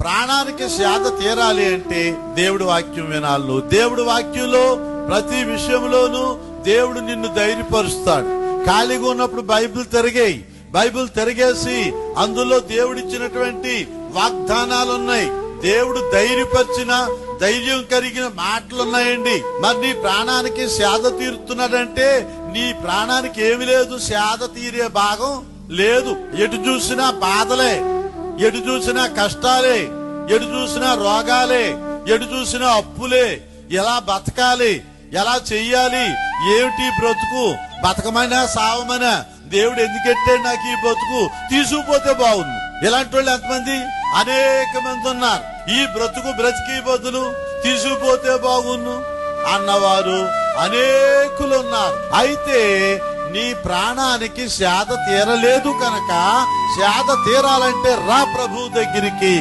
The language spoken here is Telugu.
ప్రాణానికి సేద తీరాలి అంటే దేవుడి వాక్యం వినాలి. దేవుడి వాక్యంలో ప్రతి విషయంలోనూ దేవుడు నిన్ను ధైర్యపరుస్తాడు. ఖాళీగా ఉన్నప్పుడు బైబిల్ తిరిగేసి అందులో దేవుడిచ్చినటువంటి వాగ్దానాలు ఉన్నాయి. దేవుడు ధైర్యపరిచిన ధైర్యం కలిగిన మాటలున్నాయండి. మరి నీ ప్రాణానికి సేద తీరుతున్నాడంటే నీ ప్రాణానికి ఏమి లేదు, సేద తీరే భాగం లేదు. ఎటు చూసినా బాధలే, ఎటు చూసినా కష్టాలే, ఎటు చూసినా రోగాలే, ఎటు చూసినా అప్పులే. ఎలా బతకాలి, ఎలా చెయ్యాలి, ఏమిటి బ్రతుకు, బతకమైనా సావమైనా దేవుడు ఎందుకెట్టాడు నాకు ఈ బ్రతుకు, తీసుకుపోతే బాగుంది. ఇలాంటి వాళ్ళు ఎంతమంది, అనేక మంది ఉన్నారు. ఈ బ్రతుకు బ్రతికి బదులు తీసుకుపోతే బాగుండు అన్నవారు అనేకులు ఉన్నారు. అయితే నీ ప్రాణానికి సేద తీరలేదు కనుక సేద తీరాలంటే రా ప్రభు దగ్గరికి.